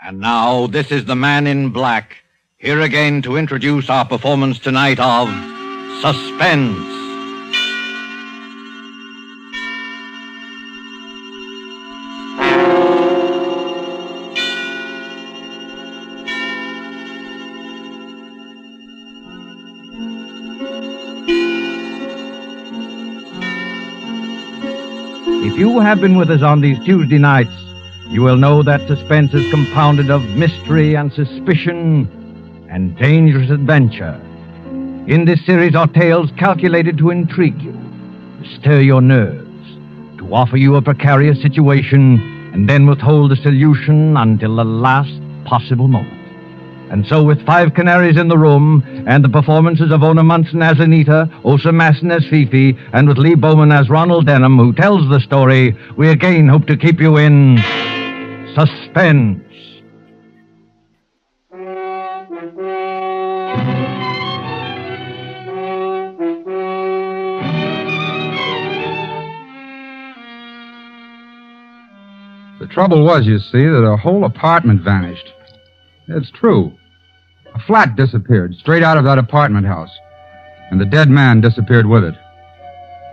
And now, this is the Man in Black, here again to introduce our performance tonight of Suspense. If you have been with us on these Tuesday nights, you will know that Suspense is compounded of mystery and suspicion and dangerous adventure. In this series are tales calculated to intrigue you, to stir your nerves, to offer you a precarious situation, and then withhold the solution until the last possible moment. And so, with 5 Canaries in the room, and the performances of MUNSON as Anita, Massen as Fifi, and with Lee Bowman as Ronald Denham, who tells the story, we again hope to keep you in suspense. The trouble was, you see, that a whole apartment vanished. It's true. A flat disappeared straight out of that apartment house, and the dead man disappeared with it.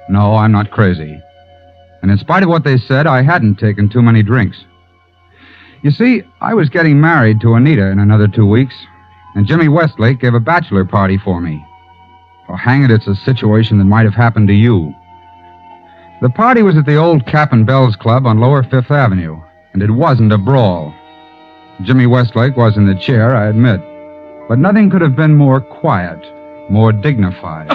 No, I'm not crazy. And in spite of what they said, I hadn't taken too many drinks. You see, I was getting married to Anita in another 2 weeks, and Jimmy Westlake gave a bachelor party for me. Oh, hang it, it's a situation that might have happened to you. The party was at the old Cap and Bells Club on Lower Fifth Avenue, and it wasn't a brawl. Jimmy Westlake was in the chair, I admit, but nothing could have been more quiet, more dignified.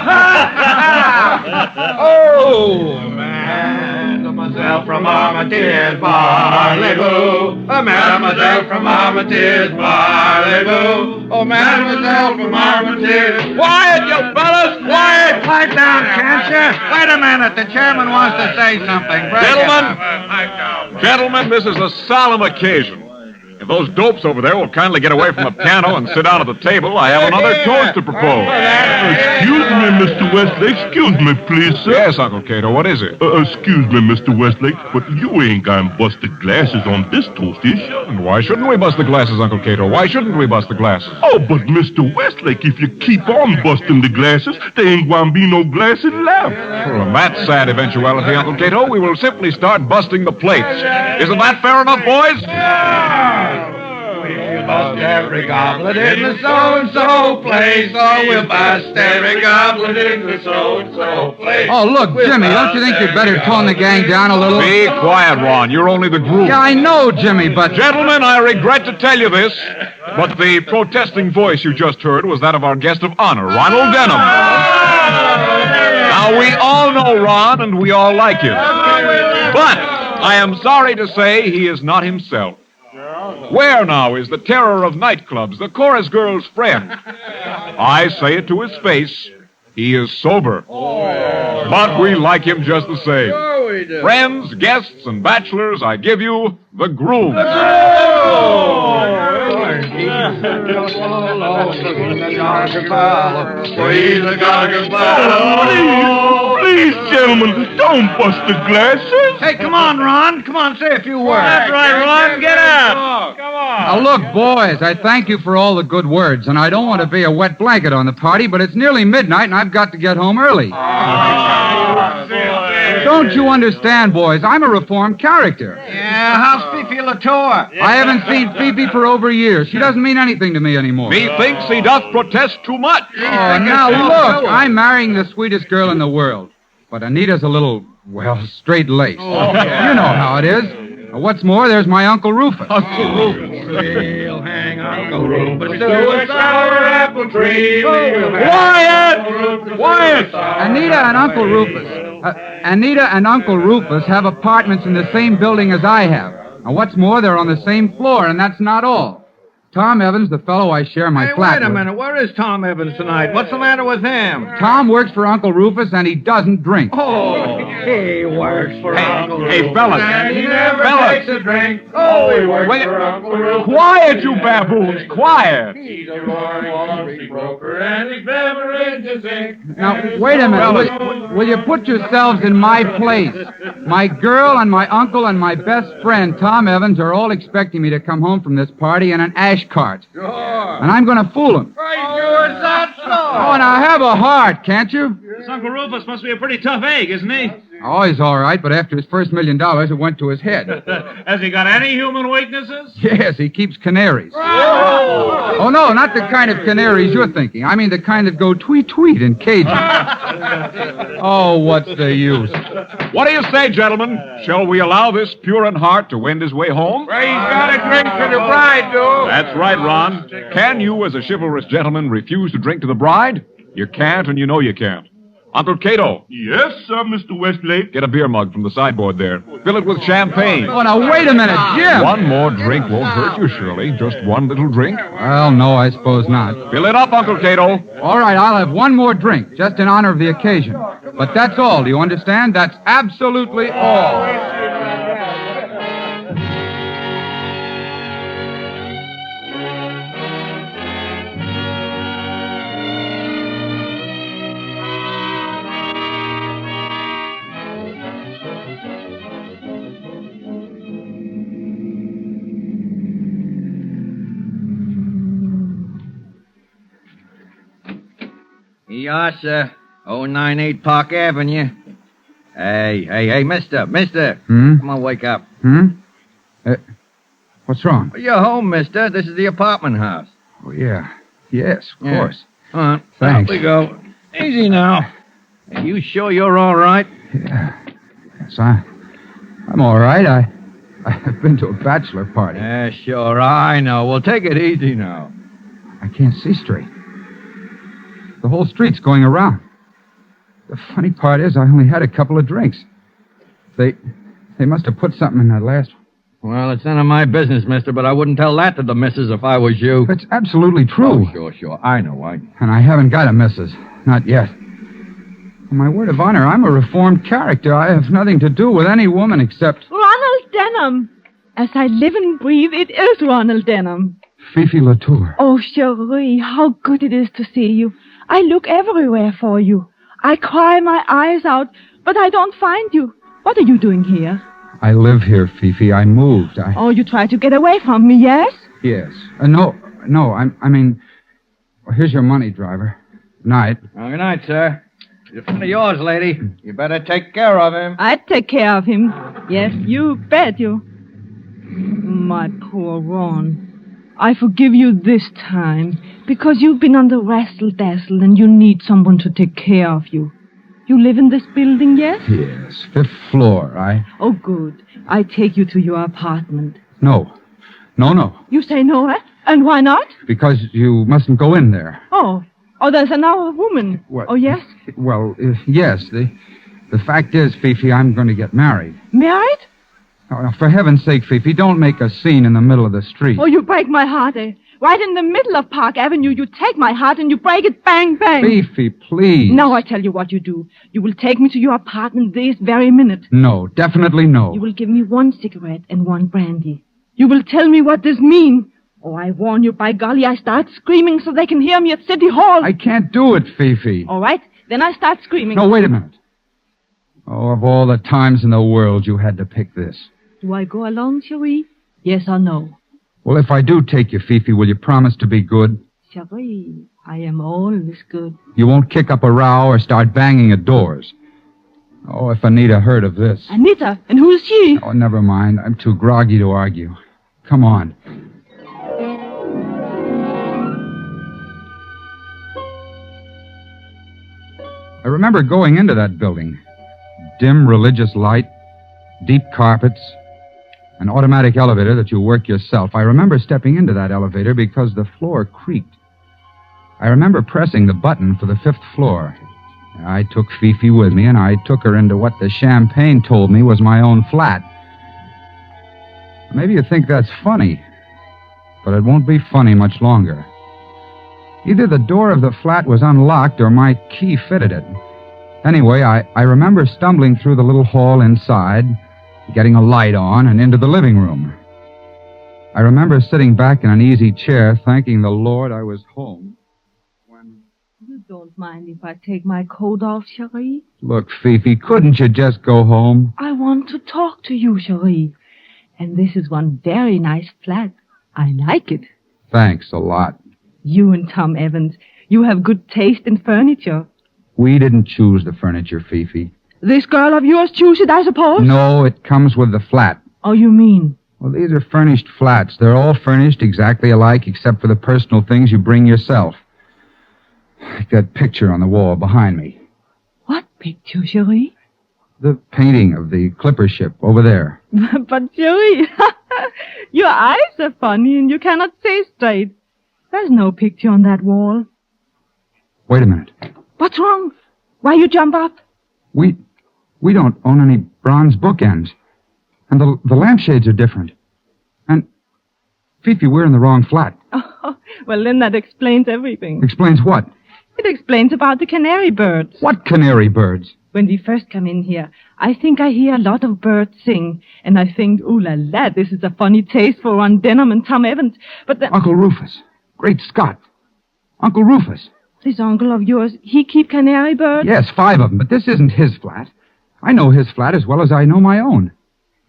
Oh, mademoiselle from Armitiers, parlez-vous. Mademoiselle from Armitiers, parlez-vous. Oh, mademoiselle from Armitiers. Quiet, you fellas, quiet. Pipe down, can't you? Wait a minute, the chairman wants to say something. Gentlemen, this is a solemn occasion. If those dopes over there will kindly get away from the piano and sit down at the table, I have another toast to propose. Excuse me, Mr. Westlake. Excuse me, please, sir. Yes, Uncle Cato, what is it? Excuse me, Mr. Westlake, but you ain't gonna bust the glasses on this toast, is you? And why shouldn't we bust the glasses, Uncle Cato? Why shouldn't we bust the glasses? Oh, but Mr. Westlake, if you keep on busting the glasses, there ain't gonna be no glasses left. Well, in that sad eventuality, Uncle Cato, we will simply start busting the plates. Isn't that fair enough, boys? We'll bust every goblet in the so-and-so place. Oh, we'll bust every goblet in the so-and-so place. Oh, look, Jimmy, don't you think you'd better tone the gang down a little? Be quiet, Ron. You're only the groom. Yeah, I know, Jimmy, but... Gentlemen, I regret to tell you this, but the protesting voice you just heard was that of our guest of honor, Ronald Denham. Now, we all know Ron, and we all like him. But I am sorry to say he is not himself. Where now is the terror of nightclubs, the chorus girl's friend? I say it to his face, he is sober. But we like him just the same. Friends, guests, and bachelors, I give you the groom. Please, gentlemen, don't bust the glasses. Hey, come on, Ron. Come on, say a few words. That's right, Ron. Get up. Come on. Now, look, boys, I thank you for all the good words, and I don't want to be a wet blanket on the party, but it's nearly midnight, and I've got to get home early. Don't you understand, boys? I'm a reformed character. Yeah, how's Fifi LaTour? I haven't seen Fifi for over a year. She doesn't mean anything to me anymore. Methinks he doth protest too much. Oh, now, look, I'm marrying the sweetest girl in the world. But Anita's a little, well, straight-laced. Oh, yeah. You know how it is. What's more, there's my Uncle Rufus. Uncle Rufus. We'll hang Uncle Rufus to a sour apple tree. Quiet! Quiet! Anita and Uncle Rufus have apartments in the same building as I have. And what's more, they're on the same floor, and that's not all. Tom Evans, the fellow I share my Hey, flat wait a with. minute. Where is Tom Evans tonight? What's the matter with him? Tom works for Uncle Rufus, and he doesn't drink. Oh, he works for Uncle Hey, Rufus, fellas. and he never Fellas. takes a drink. Oh, he works Wait. for Uncle Rufus. Quiet, you baboons, quiet. He's a Wall Street broker, and he's never in the zinc. Now, wait a minute. Will you put yourselves in my place? My girl and my uncle and my best friend, Tom Evans, are all expecting me to come home from this party in an ash cart. Sure. And I'm going to fool them. Oh, is that so? Oh, now have a heart, can't you? This Uncle Rufus must be a pretty tough egg, isn't he? Oh, he's all right, but after his first $1 million, it went to his head. Has he got any human weaknesses? Yes, he keeps canaries. Oh, no, not the kind of canaries you're thinking. I mean the kind that go tweet-tweet in cages. Oh, what's the use? What do you say, gentlemen? Shall we allow this pure in heart to wend his way home? Well, he's got a drink for the bride, dude. That's right, Ron. Can you, as a chivalrous gentleman, refuse to drink to the bride? You can't, and you know you can't. Uncle Cato, Yes, sir, Mr. Westlake. get a beer mug from the sideboard there. Fill it with champagne. Oh, now, wait a minute, Jim. One more drink won't hurt you, surely. Just one little drink. Well, no, I suppose not. Fill it up, Uncle Cato. All right, I'll have one more drink, just in honor of the occasion. But that's all, do you understand? That's absolutely all. Here you are, sir. 098 Park Avenue. Hey, mister. Come on, wake up. What's wrong? You're home, mister. This is the apartment house. Oh, yeah. Yes, of Yeah. course. All right, Thanks. Up we go. Easy now. Are you sure you're all right? Yeah. Yes, I'm all right. I've been to a bachelor party. Yeah, sure, I know. Well, take it easy now. I can't see straight. The whole street's going around. The funny part is I only had a couple of drinks. They must have put something in that last one. Well, it's none of my business, mister, but I wouldn't tell that to the missus if I was you. It's absolutely true. Oh, sure. I know. And I haven't got a missus. Not yet. On my word of honor, I'm a reformed character. I have nothing to do with any woman except Ronald Denham. As I live and breathe, it is Ronald Denham. Fifi LaTour. Oh, Cherie, how good it is to see you. I look everywhere for you. I cry my eyes out, but I don't find you. What are you doing here? I live here, Fifi. I moved. Oh, you tried to get away from me, yes? Yes. No, I mean... Well, here's your money, driver. Night. Well, good night, sir. He's a friend of yours, lady. You better take care of him. I'd take care of him. Yes, you bet you. My poor Ron. I forgive you this time, because you've been on the wrestle-dazzle and you need someone to take care of you. You live in this building, yes? Yes, 5th floor. Oh, good. I take you to your apartment. No. You say no, eh? And why not? Because you mustn't go in there. Oh, there's another woman. What? Oh, yes? Well, yes. The fact is, Fifi, I'm going to get married. Married? Oh, for heaven's sake, Fifi, don't make a scene in the middle of the street. Oh, you break my heart, eh? Right in the middle of Park Avenue, you take my heart and you break it bang, bang. Fifi, please. Now I tell you what you do. You will take me to your apartment this very minute. No, definitely no. You will give me 1 cigarette and 1 brandy. You will tell me what this means. Oh, I warn you, by golly, I start screaming so they can hear me at City Hall. I can't do it, Fifi. All right, then I start screaming. No, wait a minute. Oh, of all the times in the world, you had to pick this. Do I go along, Cherie? Yes or no? Well, if I do take you, Fifi, will you promise to be good? Cherie, I am always good. You won't kick up a row or start banging at doors. Oh, if Anita heard of this. Anita? And who is she? Oh, never mind. I'm too groggy to argue. Come on. I remember going into that building. Dim religious light, deep carpets, an automatic elevator that you work yourself. I remember stepping into that elevator because the floor creaked. I remember pressing the button for the 5th floor. I took Fifi with me, and I took her into what the champagne told me was my own flat. Maybe you think that's funny. but it won't be funny much longer. Either the door of the flat was unlocked or my key fitted it. Anyway, I remember stumbling through the little hall inside, getting a light on, and into the living room. I remember sitting back in an easy chair, thanking the Lord I was home. You don't mind if I take my coat off, Cherie? Look, Fifi, couldn't you just go home? I want to talk to you, Cherie. And this is one very nice flat. I like it. Thanks a lot. You and Tom Evans, you have good taste in furniture. We didn't choose the furniture, Fifi. This girl of yours chose it, I suppose? No, it comes with the flat. Oh, you mean? Well, these are furnished flats. They're all furnished exactly alike except for the personal things you bring yourself. Like that picture on the wall behind me. What picture, Cherie? The painting of the clipper ship over there. But, Cherie, your eyes are funny and you cannot say straight. There's no picture on that wall. Wait a minute. What's wrong? Why you jump up? We don't own any bronze bookends. And the lampshades are different. And, Fifi, we're in the wrong flat. Oh, well, then that explains everything. Explains what? It explains about the canary birds. What canary birds? When we first come in here, I think I hear a lot of birds sing. And I think, ooh la la, this is a funny taste for one Denham and Tom Evans. But then... Uncle Rufus. Great Scott. Uncle Rufus. This uncle of yours, he keep canary birds? Yes, 5 of them, but this isn't his flat. I know his flat as well as I know my own.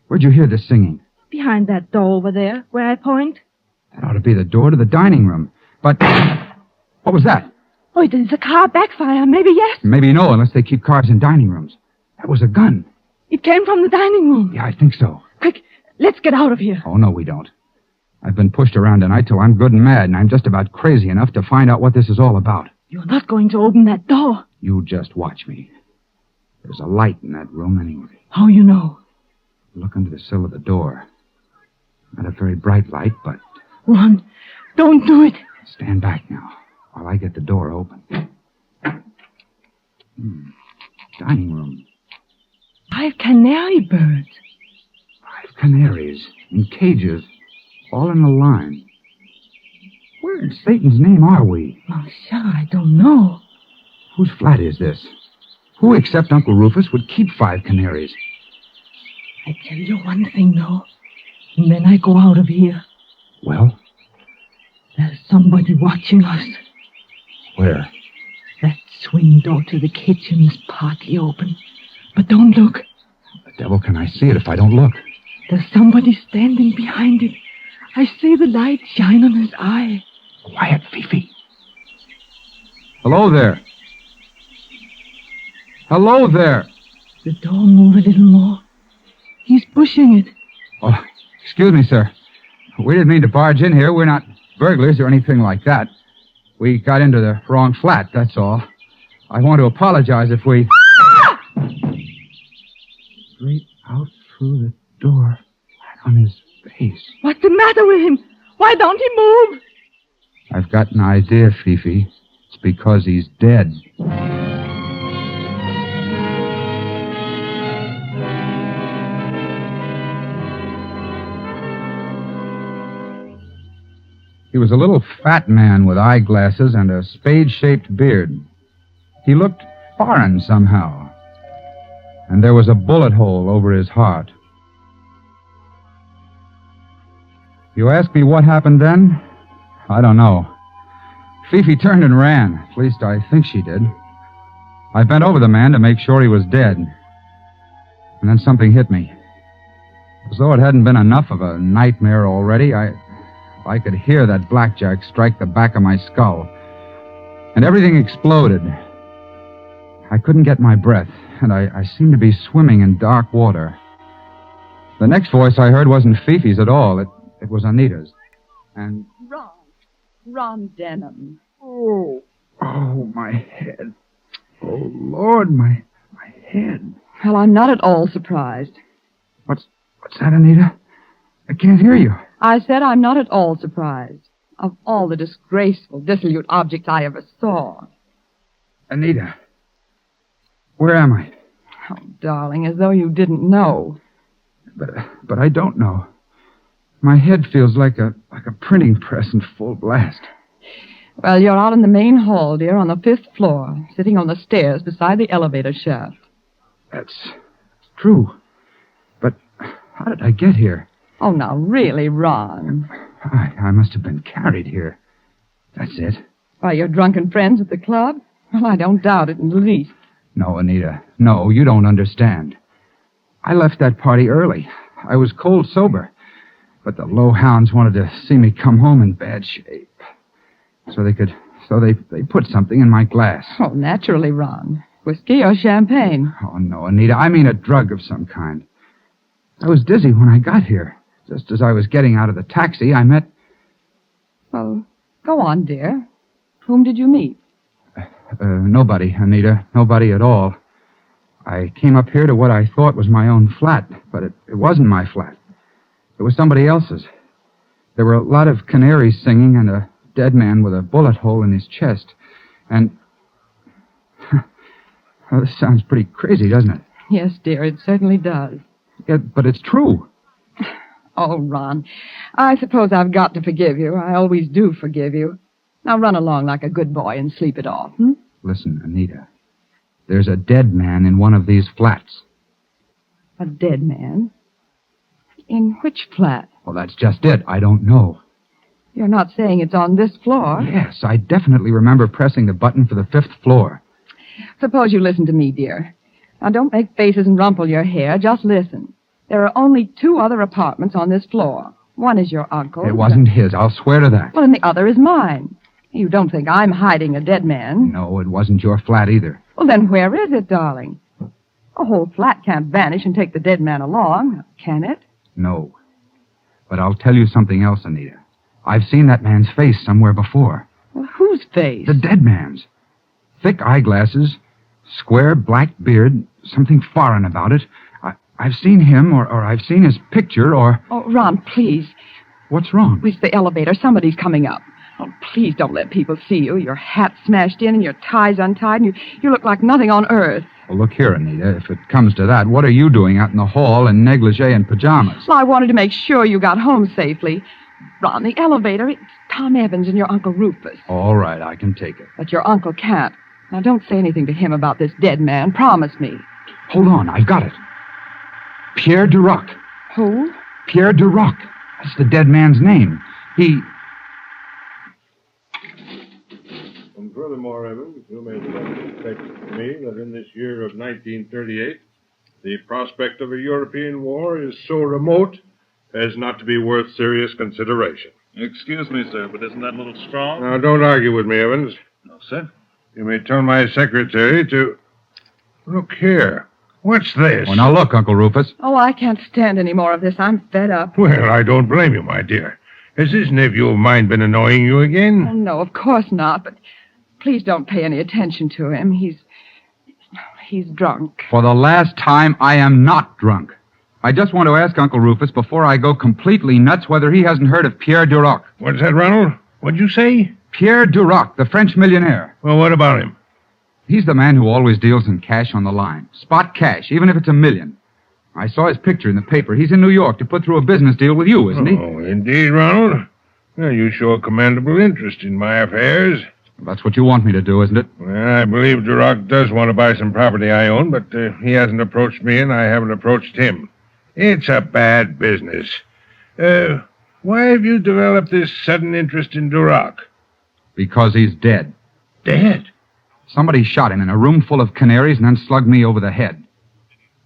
Where'd you hear this singing? Behind that door over there, where I point. That ought to be the door to the dining room. But what was that? Oh, it is a car backfire. Maybe yes. Maybe no, unless they keep cars in dining rooms. That was a gun. It came from the dining room. Yeah, I think so. Quick, let's get out of here. Oh, no, we don't. I've been pushed around tonight till I'm good and mad, and I'm just about crazy enough to find out what this is all about. You're not going to open that door. You just watch me. There's a light in that room anyway. How you know? Look under the sill of the door. Not a very bright light, but... Ron, don't do it. Stand back now, while I get the door open. Dining room. 5 canary birds. 5 canaries in cages, all in a line. Where in Satan's name are we? Oh, sure, I don't know. Whose flat is this? Who except Uncle Rufus would keep 5 canaries? I tell you one thing, though, and then I go out of here. Well? There's somebody watching us. Where? That swing door to the kitchen is partly open. But don't look. The devil can I see it if I don't look? There's somebody standing behind it. I see the light shine on his eye. Quiet, Fifi. Hello there. Hello there. The door move a little more. He's pushing it. Oh, excuse me, sir. We didn't mean to barge in here. We're not burglars or anything like that. We got into the wrong flat, that's all. I want to apologize if we... Straight out through the door, flat on his face. What's the matter with him? Why don't he move? I've got an idea, Fifi. It's because he's dead. He was a little fat man with eyeglasses and a spade-shaped beard. He looked foreign somehow. And there was a bullet hole over his heart. You ask me what happened then? I don't know. Fifi turned and ran. At least I think she did. I bent over the man to make sure he was dead. And then something hit me. As though it hadn't been enough of a nightmare already, I could hear that blackjack strike the back of my skull. And everything exploded. I couldn't get my breath, and I seemed to be swimming in dark water. The next voice I heard wasn't Fifi's at all. It was Anita's. And... Ron Denham. Oh, my head. Oh, Lord, my head. Well, I'm not at all surprised. What's that, Anita? I can't hear you. I said I'm not at all surprised. Of all the disgraceful, dissolute objects I ever saw. Anita, where am I? Oh, darling, as though you didn't know. But I don't know. My head feels like a printing press in full blast. Well, you're out in the main hall, dear, on the 5th floor, sitting on the stairs beside the elevator shaft. That's true. But how did I get here? Oh, now, really, Ron. I must have been carried here. That's it. By your drunken friends at the club? Well, I don't doubt it in the least. No, Anita. No, you don't understand. I left that party early. I was cold sober. But the low hounds wanted to see me come home in bad shape. So they put something in my glass. Oh, naturally, Ron. Whiskey or champagne? Oh, no, Anita. I mean a drug of some kind. I was dizzy when I got here. Just as I was getting out of the taxi, I met... Well, go on, dear. Whom did you meet? Nobody, Anita. Nobody at all. I came up here to what I thought was my own flat, but it wasn't my flat. It was somebody else's. There were a lot of canaries singing and a dead man with a bullet hole in his chest. And... Well, this sounds pretty crazy, doesn't it? Yes, dear, it certainly does. Yeah, but it's true. Oh, Ron, I suppose I've got to forgive you. I always do forgive you. Now run along like a good boy and sleep it off, hmm? Listen, Anita. There's a dead man in one of these flats. A dead man? In which flat? Well, that's just it. I don't know. You're not saying it's on this floor? Yes, I definitely remember pressing the button for the 5th floor. Suppose you listen to me, dear. Now, don't make faces and rumple your hair. Just listen. There are only 2 other apartments on this floor. One is your uncle's. It wasn't his. I'll swear to that. Well, and the other is mine. You don't think I'm hiding a dead man? No, it wasn't your flat either. Well, then where is it, darling? A whole flat can't vanish and take the dead man along, can it? No. But I'll tell you something else, Anita. I've seen that man's face somewhere before. Well, whose face? The dead man's. Thick eyeglasses, square black beard, something foreign about it. I've seen him, or I've seen his picture, or... Oh, Ron, please. What's wrong? It's the elevator. Somebody's coming up. Oh, please don't let people see you. Your hat's smashed in and your tie's untied, and you look like nothing on earth. Well, look here, Anita. If it comes to that, what are you doing out in the hall in negligee and pajamas? Well, I wanted to make sure you got home safely. Ron, the elevator, it's Tom Evans and your Uncle Rufus. All right, I can take it. But your uncle can't. Now, don't say anything to him about this dead man. Promise me. Hold on, I've got it. Pierre Duroc. Who? Pierre Duroc. That's the dead man's name. He... And furthermore, Evans, you may expect to me that in this year of 1938, the prospect of a European war is so remote as not to be worth serious consideration. Excuse me, sir, but isn't that a little strong? Now, don't argue with me, Evans. No, sir. You may tell my secretary to... Look here. What's this? Oh, now look, Uncle Rufus. Oh, I can't stand any more of this. I'm fed up. Well, I don't blame you, my dear. Has this nephew of mine been annoying you again? Oh, no, of course not, but please don't pay any attention to him. He's drunk. For the last time, I am not drunk. I just want to ask Uncle Rufus before I go completely nuts whether he hasn't heard of Pierre Duroc. What's that, Ronald? What'd you say? Pierre Duroc, the French millionaire. Well, what about him? He's the man who always deals in cash on the line. Spot cash, even if it's $1 million. I saw his picture in the paper. He's in New York to put through a business deal with you, isn't he? Oh, indeed, Ronald. Well, you show a commendable interest in my affairs. That's what you want me to do, isn't it? Well, I believe Duroc does want to buy some property I own, but he hasn't approached me and I haven't approached him. It's a bad business. Why have you developed this sudden interest in Duroc? Because he's dead. Dead? Somebody shot him in a room full of canaries and then slugged me over the head.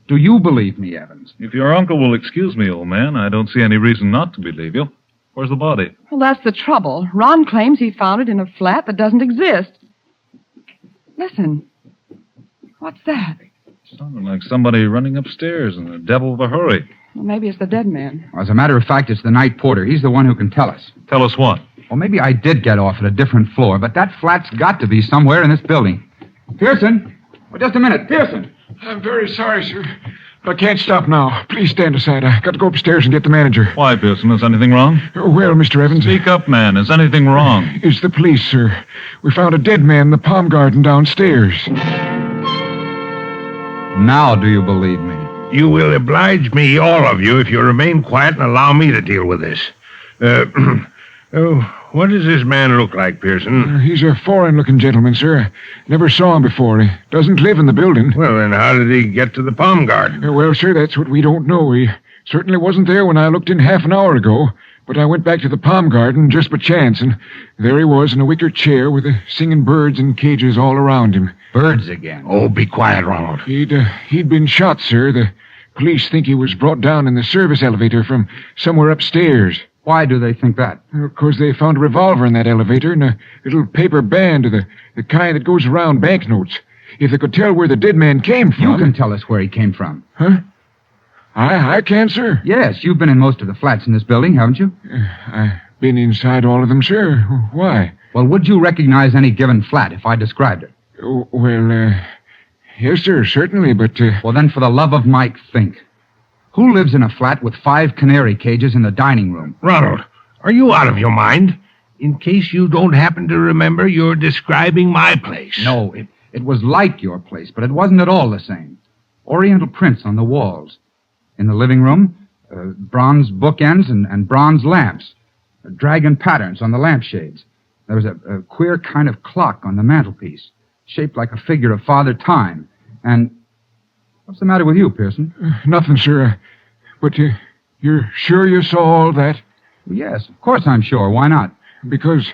Do you believe me, Evans? If your uncle will excuse me, old man, I don't see any reason not to believe you. Where's the body? Well, that's the trouble. Ron claims he found it in a flat that doesn't exist. Listen. What's that? Sounded like somebody running upstairs in a devil of a hurry. Well, maybe it's the dead man. As a matter of fact, it's the night porter. He's the one who can tell us. Tell us what? Well, maybe I did get off at a different floor, but that flat's got to be somewhere in this building. Pearson! Oh, just a minute. Pearson! I'm very sorry, sir. But I can't stop now. Please stand aside. I got to go upstairs and get the manager. Why, Pearson? Is anything wrong? Well, Mr. Evans... Speak up, man. Is anything wrong? It's the police, sir. We found a dead man in the palm garden downstairs. Now do you believe me? You will oblige me, all of you, if you remain quiet and allow me to deal with this. What does this man look like, Pearson? He's a foreign-looking gentleman, sir. Never saw him before. He doesn't live in the building. Well, then how did he get to the palm garden? Well, sir, that's what we don't know. He certainly wasn't there when I looked in half an hour ago. But I went back to the palm garden just by chance, and there he was in a wicker chair with the singing birds in cages all around him. Birds again. Oh, be quiet, Ronald. He'd been shot, sir. The police think he was brought down in the service elevator from somewhere upstairs. Why do they think that? Of course, they found a revolver in that elevator and a little paper band of the kind that goes around banknotes. If they could tell where the dead man came from... You can tell us where he came from. Huh? I can, sir. Yes, you've been in most of the flats in this building, haven't you? I've been inside all of them, sir. Why? Well, would you recognize any given flat if I described it? Yes, sir, certainly, but... Well, then, for the love of Mike, think. Who lives in a flat with 5 canary cages in the dining room? Ronald, are you out of your mind? In case you don't happen to remember, you're describing my place. No, it was like your place, but it wasn't at all the same. Oriental prints on the walls. In the living room, bronze bookends and bronze lamps. Dragon patterns on the lampshades. There was a queer kind of clock on the mantelpiece, shaped like a figure of Father Time. And what's the matter with you, Pearson? Nothing, sir. But you're sure you saw all that? Yes, of course I'm sure. Why not? Because,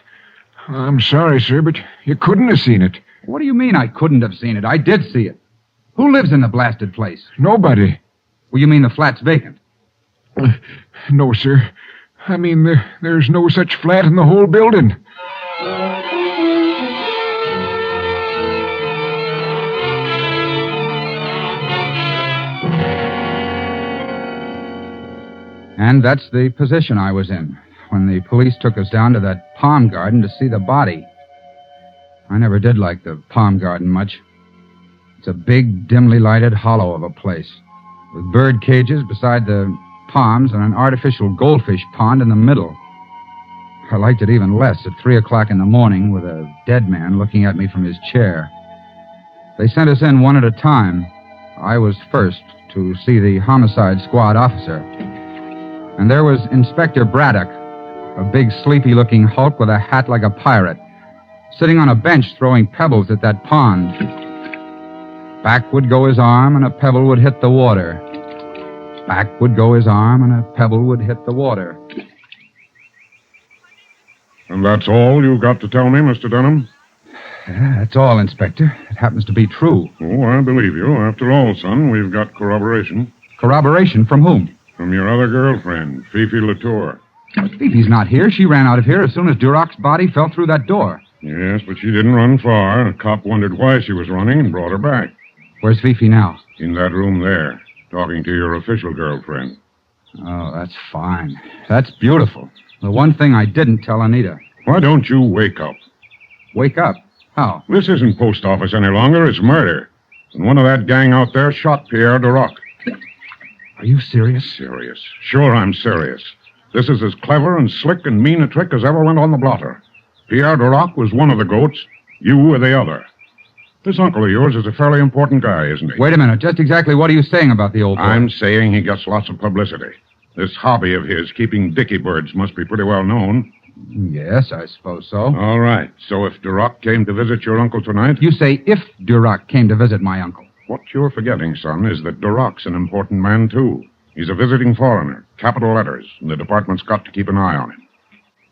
I'm sorry, sir, but you couldn't have seen it. What do you mean I couldn't have seen it? I did see it. Who lives in the blasted place? Nobody. Well, you mean the flat's vacant? No, sir. I mean, there's no such flat in the whole building. And that's the position I was in when the police took us down to that palm garden to see the body. I never did like the palm garden much. It's a big, dimly lighted hollow of a place, with bird cages beside the palms and an artificial goldfish pond in the middle. I liked it even less at 3 o'clock in the morning with a dead man looking at me from his chair. They sent us in one at a time. I was first to see the homicide squad officer. And there was Inspector Braddock, a big, sleepy-looking hulk with a hat like a pirate, sitting on a bench throwing pebbles at that pond. Back would go his arm, and a pebble would hit the water. Back would go his arm, and a pebble would hit the water. And that's all you've got to tell me, Mr. Denham? That's all, Inspector. It happens to be true. Oh, I believe you. After all, son, we've got corroboration. Corroboration from whom? From your other girlfriend, Fifi LaTour. Fifi's not here. She ran out of here as soon as Duroc's body fell through that door. Yes, but she didn't run far. A cop wondered why she was running and brought her back. Where's Fifi now? In that room there, talking to your official girlfriend. Oh, that's fine. That's beautiful. The one thing I didn't tell Anita. Why don't you wake up? Wake up? How? This isn't post office any longer. It's murder. And one of that gang out there shot Pierre Duroc. Are you serious? Serious. Sure, I'm serious. This is as clever and slick and mean a trick as ever went on the blotter. Pierre Duroc was one of the goats. You were the other. This uncle of yours is a fairly important guy, isn't he? Wait a minute. Just exactly what are you saying about the old boy? I'm saying he gets lots of publicity. This hobby of his, keeping dicky birds, must be pretty well known. Yes, I suppose so. All right. So if Duroc came to visit your uncle tonight... You say if Duroc came to visit my uncle. What you're forgetting, son, is that Duroc's an important man, too. He's a visiting foreigner, capital letters, and the department's got to keep an eye on him.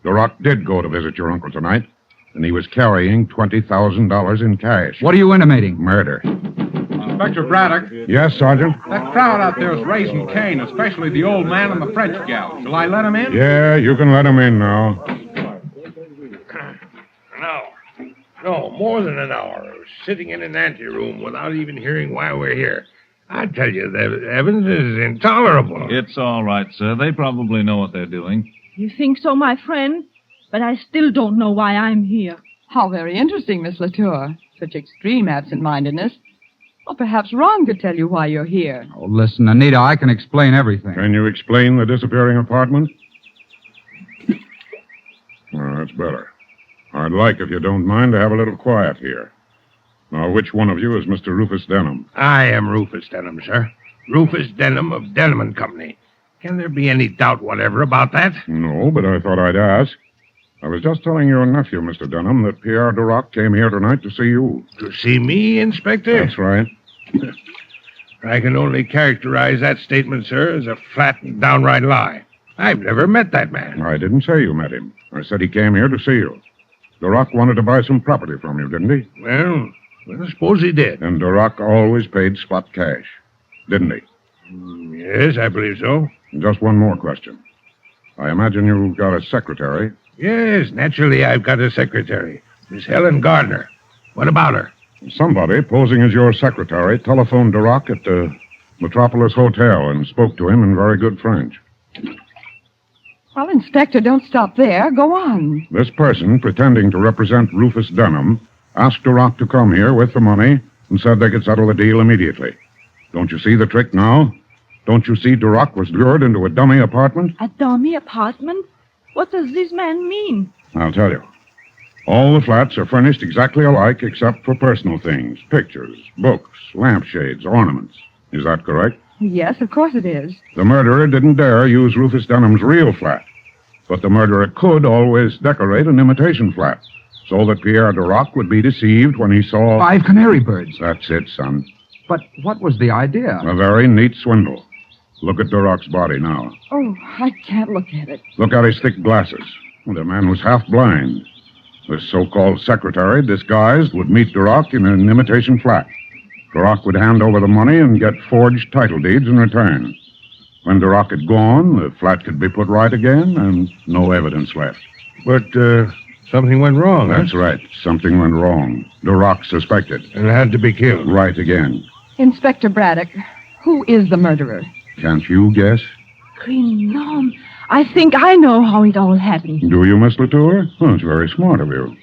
Duroc did go to visit your uncle tonight, and he was carrying $20,000 in cash. What are you intimating? Murder. Inspector Braddock. Yes, Sergeant? That crowd out there is raising Kane, especially the old man and the French gal. Shall I let him in? Yeah, you can let him in now. No, more than an hour. Sitting in an anteroom without even hearing why we're here. I tell you, that Evans is intolerable. It's all right, sir. They probably know what they're doing. You think so, my friend? But I still don't know why I'm here. How very interesting, Miss LaTour. Such extreme absent-mindedness. Well, perhaps Ron could tell you why you're here. Oh, listen, Anita, I can explain everything. Can you explain the disappearing apartment? Well, that's better. I'd like, if you don't mind, to have a little quiet here. Now, which one of you is Mr. Rufus Denham? I am Rufus Denham, sir. Rufus Denham of Denham and Company. Can there be any doubt whatever about that? No, but I thought I'd ask. I was just telling your nephew, Mr. Denham, that Pierre Duroc came here tonight to see you. To see me, Inspector? That's right. I can only characterize that statement, sir, as a flat and downright lie. I've never met that man. I didn't say you met him. I said he came here to see you. Duroc wanted to buy some property from you, didn't he? Well, I suppose he did. And Duroc always paid spot cash, didn't he? Yes, I believe so. And just one more question. I imagine you've got a secretary. Yes, naturally I've got a secretary, Miss Helen Gardner. What about her? Somebody, posing as your secretary, telephoned Duroc at the Metropolis Hotel and spoke to him in very good French. Well, Inspector, don't stop there. Go on. This person, pretending to represent Rufus Denham, asked Duroc to come here with the money and said they could settle the deal immediately. Don't you see the trick now? Don't you see Duroc was lured into a dummy apartment? A dummy apartment? What does this man mean? I'll tell you. All the flats are furnished exactly alike except for personal things. Pictures, books, lampshades, ornaments. Is that correct? Yes, of course it is. The murderer didn't dare use Rufus Denham's real flat. But the murderer could always decorate an imitation flat, so that Pierre Duroc would be deceived when he saw... 5 canary birds. That's it, son. But what was the idea? A very neat swindle. Look at Duroc's body now. Oh, I can't look at it. Look at his thick glasses. The man was half blind. This so-called secretary, disguised, would meet Duroc in an imitation flat. Duroc would hand over the money and get forged title deeds in return. When Duroc had gone, the flat could be put right again and no evidence left. But, something went wrong, That's right. Something went wrong. Duroc suspected. And had to be killed. Right again. Inspector Braddock, who is the murderer? Can't you guess? Green Gnome. I think I know how it all happened. Do you, Miss LaTour? Oh, it's very smart of you.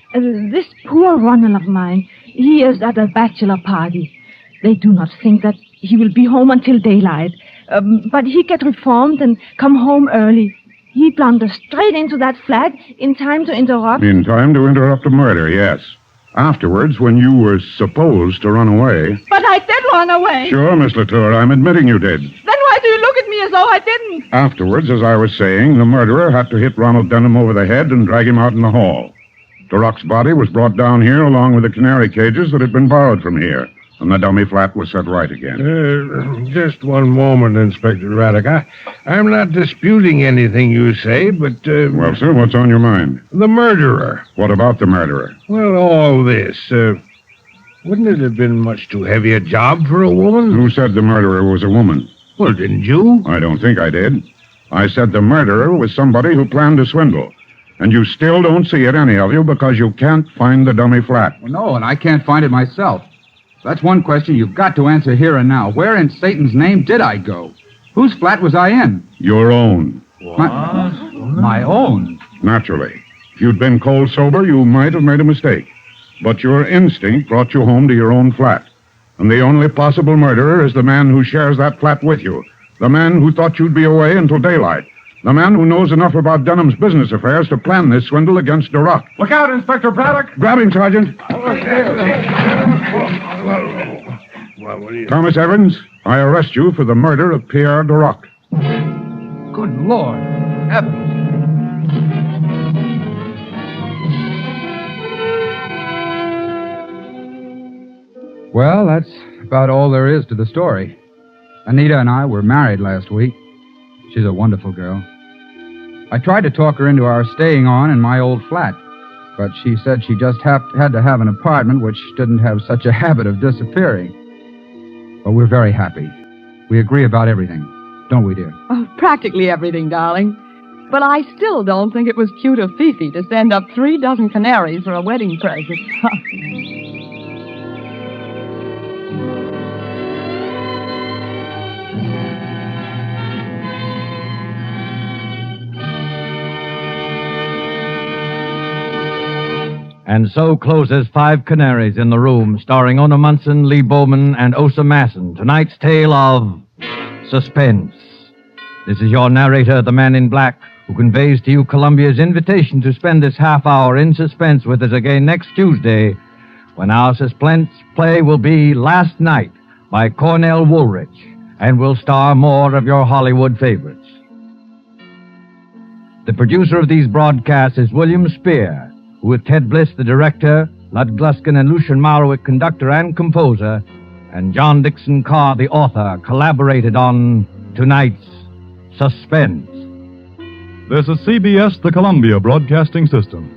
This poor Ronald of mine, he is at a bachelor party. They do not think that he will be home until daylight. But he get reformed and come home early. He blunders straight into that flat in time to interrupt. In time to interrupt a murder, yes. Afterwards, when you were supposed to run away... But I did run away. Sure, Miss LaTour, I'm admitting you did. Then why do you look at me as though I didn't? Afterwards, as I was saying, the murderer had to hit Ronald Denham over the head and drag him out in the hall. Duroc's body was brought down here along with the canary cages that had been borrowed from here, and the dummy flat was set right again. Just one moment, Inspector Braddock. I'm not disputing anything you say, but... Well, sir, what's on your mind? The murderer. What about the murderer? Well, all this. Wouldn't it have been much too heavy a job for a woman? Who said the murderer was a woman? Well, didn't you? I don't think I did. I said the murderer was somebody who planned a swindle. And you still don't see it, any of you, because you can't find the dummy flat. Well, no, and I can't find it myself. That's one question you've got to answer here and now. Where in Satan's name did I go? Whose flat was I in? Your own. My own? Naturally. If you'd been cold sober, you might have made a mistake. But your instinct brought you home to your own flat. And the only possible murderer is the man who shares that flat with you. The man who thought you'd be away until daylight. The man who knows enough about Denham's business affairs to plan this swindle against Duroc. Look out, Inspector Braddock! Grab him, Sergeant. Thomas Evans, I arrest you for the murder of Pierre Duroc. Good Lord. Evans. Well, that's about all there is to the story. Anita and I were married last week. She's a wonderful girl. I tried to talk her into our staying on in my old flat, but she said she just had to have an apartment which didn't have such a habit of disappearing. But we're very happy. We agree about everything, don't we, dear? Oh, practically everything, darling. But I still don't think it was cute of Fifi to send up 3 dozen canaries for a wedding present. And so closes 5 Canaries in the Room, starring Ona Munson, Lee Bowman, and Osa Massen. Tonight's tale of Suspense. This is your narrator, the Man in Black, who conveys to you Columbia's invitation to spend this half hour in suspense with us again next Tuesday, when our suspense play will be Last Night by Cornell Woolrich. and will star more of your Hollywood favorites. The producer of these broadcasts is William Spear, who with Ted Bliss, the director, Lud Gluskin and Lucian Marwick, conductor and composer, and John Dixon Carr, the author, collaborated on tonight's Suspense. This is CBS, the Columbia Broadcasting System.